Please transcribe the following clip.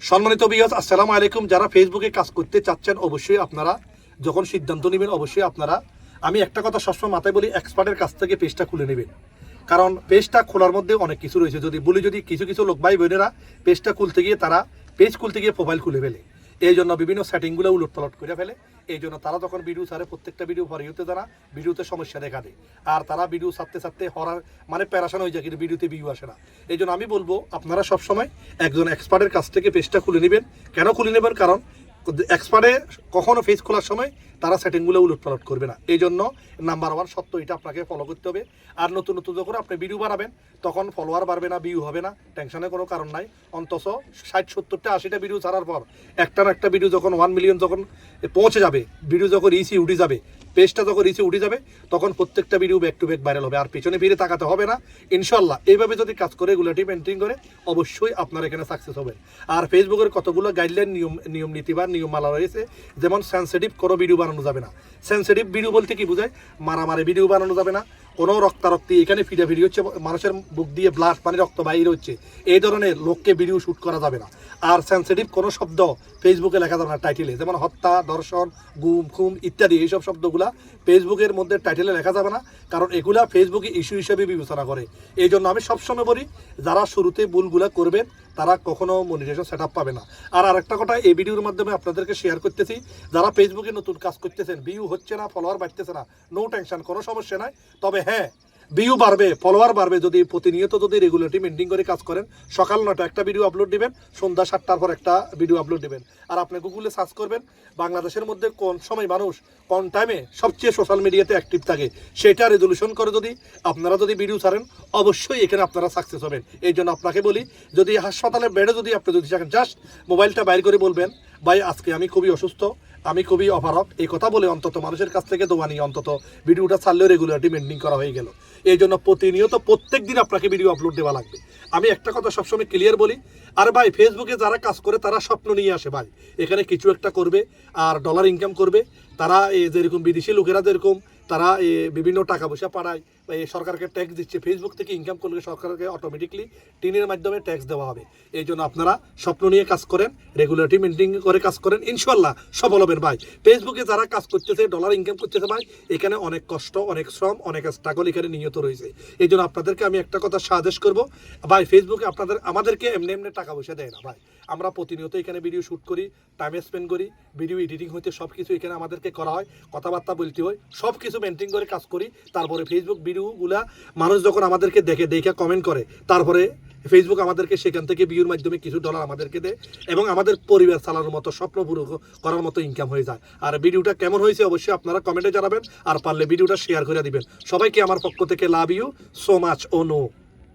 সম্মানিত ভিউয়ার্স, আসসালামু আলাইকুম। যারা ফেসবুকে কাজ করতে চাচ্ছেন, অবশ্যই আপনারা যখন সিদ্ধান্ত নেবেন, অবশ্যই আপনারা, আমি একটা কথা সবসময় মাথায় বলি, এক্সপার্টের কাছ থেকে পেজটা খুলে নেবেন। কারণ পেজটা খোলার মধ্যে অনেক কিছু রয়েছে। যদি কিছু কিছু লোক ভাই বোনেরা পেজটা খুলতে গিয়ে পেজ খুলতে গিয়ে প্রোফাইল খুলে ফেলে, এই জন্য বিভিন্ন সেটিংগুলো উলটপালট করে ফেলে। এই জন্য তারা যখন ভিডিও ছাড়ে, প্রত্যেকটা ভিডিও ভিডিওতে তারা ভিডিওতে সমস্যা দেখা দেয়, আর তারা ভিডিও ছাড়তে হরার মানে প্যারাশান হয়ে যায়, কিন্তু ভিডিওতে ভিউ আসে না। এই জন্য আমি বলবো আপনারা সবসময় একজন এক্সপার্টের কাছ থেকে পেজটা খুলে নেবেন। কেন খুলে নেবেন? কারণ এক্সপার্টে কখনো পেজ খোলার সময় তারা সেটিংগুলো উলটপালট করবে না। এই জন্য নাম্বার 1 সত্য, এটা আপনাকে ফলো করতে হবে। আর নতুন যখন আপনি ভিডিও বানাবেন, তখন ফলোয়ার বাড়বে না, ভিউ হবে না, টেনশনের কোনো কারণ নাই। অন্তত 60-70টা 80টা ভিডিও ছাড়ার পর একটা না একটা ভিডিও যখন 1 মিলিয়ন যখন পৌঁছে যাবে, ভিডিও যখন রিচে উঠে যাবে, পেজটা যখন রিচে উঠে যাবে, তখন প্রত্যেকটা video back to back viral হবে, আর পেছনে ফিরে তাকাতে হবে না। ইনশাল্লাহ এইভাবে যদি কাজ করে, রেগুলারিটি মেনটেন করে, অবশ্যই আপনার এখানে সাকসেস হবে। আর ফেসবুকের কতগুলো গাইডলাইন, নিয়ম নীতি বা নিয়মমালা রয়েছে। যেমন সেন্সিটিভ কোনো ভিডিও বানানো যাবে না। সেন্সিটিভ ভিডিও বলতে কি বোঝায়? মারামারি ভিডিও বানানো যাবে না, কোনো রক্তারক্তি, এখানে ফিডাফিডি হচ্ছে, মানুষের বুক দিয়ে ব্লাড মানে রক্ত বাইরে হচ্ছে, এই ধরনের লোককে ভিডিও শ্যুট করা যাবে না। আর সেন্সিটিভ কোনো শব্দ ফেসবুকে লেখা যাবে না টাইটেলে, যেমন হত্যা, ধর্ষণ, গুম, খুম ইত্যাদি। এইসব শব্দগুলা ফেসবুকের মধ্যে টাইটেলে লেখা যাবে না, কারণ এগুলা ফেসবুকে ইস্যু হিসেবে বিবেচনা করে। এই জন্য আমি সবসময় বলি, যারা শুরুতে ভুলগুলা করবেন তারা কখনো মনিটাইজেশন সেট আপ পাবে না। আর আরেকটা কথা এই ভিডিওর মাধ্যমে আপনাদেরকে শেয়ার করতেছি, যারা ফেসবুকে নতুন কাজ করতেছেন, ভিউ হচ্ছে না, ফলোয়ার বাড়তেছে না, নো টেনশন, কোনো সমস্যা নাই। তবে হ্যাঁ, ভিউ বাড়বে, ফলোয়ার বাড়বে যদি প্রতিনিয়ত রেগুলারিটি মেনটেন করে কাজ করেন। সকাল 9টা একটা ভিডিও আপলোড দিবেন, সন্ধ্যা 7টার পর একটা ভিডিও আপলোড দিবেন। আর আপনি গুগলে সার্চ করবেন বাংলাদেশের মধ্যে কোন সময় মানুষ কোন টাইমে সবচেয়ে সোশ্যাল মিডিয়াতে অ্যাক্টিভ থাকে, সেটা রেজলিউশন করে আপনারা ভিডিও ছাড়েন, অবশ্যই এখানে আপনারা সাকসেস হবেন। এই জন্য আপনাকে বলি, যদি হাসপাতালের বেডে আপনি থাকেন, জাস্ট মোবাইলটা বাইর করে বলবেন, ভাই আজকে আমি খুবই অসুস্থ, আমি খুবই অপারক, এই কথা বলে অন্তত মানুষের কাছ থেকে দোয়া নিয়ে অন্তত ভিডিওটা ছাড়লেও রেগুলারিটি মেনটেন করা হয়ে গেল। এই জন্য প্রতিনিয়ত প্রত্যেক দিন আপনাকে ভিডিও আপলোড দেওয়া লাগবে। আমি একটা কথা সবসময় ক্লিয়ার বলি, আর ভাই ফেসবুকে যারা কাজ করে তারা স্বপ্ন নিয়ে আসে, ভাই এখানে কিছু একটা করবে আর ডলার ইনকাম করবে। তারা যেরকম বিদেশি লোকেরা যেরকম তারা বিভিন্ন টাকা পয়সা পাঠায়, সরকারকে ট্যাক্স দিচ্ছে, ফেসবুক থেকে ইনকাম করলে সরকারকে অটোমেটিকলি টিনের মাধ্যমে ট্যাক্স দেওয়া হবে। এই জন্য আপনারা স্বপ্ন নিয়ে কাজ করেন, রেগুলারিটি মেনটেন করে কাজ করেন, ইনশাল্লাহ সফল হবেন। ভাই ফেসবুকে যারা কাজ করতেছে, ডলার ইনকাম করতেছে, ভাই এখানে অনেক কষ্ট, অনেক শ্রম, অনেক স্ট্রাগল এখানে নিহত রয়েছে। এই জন্য আপনাদেরকে আমি একটা কথা সাজেস্ট করবো, ভাই ফেসবুকে আমাদেরকে এমনি টাকা পয়সা দেয় না। ভাই আমরা প্রতিনিয়ত এখানে ভিডিও শ্যুট করি, টাইম স্পেন্ড করি, ভিডিও এডিটিং হইতে সব কিছু এখানে আমাদেরকে করা হয়, কথাবার্তা বলতে হয়, সব কিছু মেনটেন করে কাজ করি। তারপরে ফেসবুক ভিডিওগুলা মানুষ যখন আমাদেরকে দেখে কমেন্ট করে, তারপরে ফেসবুক আমাদেরকে সেখান থেকে ভিউর মাধ্যমে কিছু ডলার আমাদেরকে দেয়, এবং আমাদের পরিবার চালানোর মতো, স্বপ্ন পুরো করার মতো ইনকাম হয়ে যায়। আর ভিডিওটা কেমন হয়েছে অবশ্যই আপনারা কমেন্টে জানাবেন, আর পারলে ভিডিওটা শেয়ার করে দিবেন। সবাইকে আমার পক্ষ থেকে লাভ ইউ সো মাচ ও নো।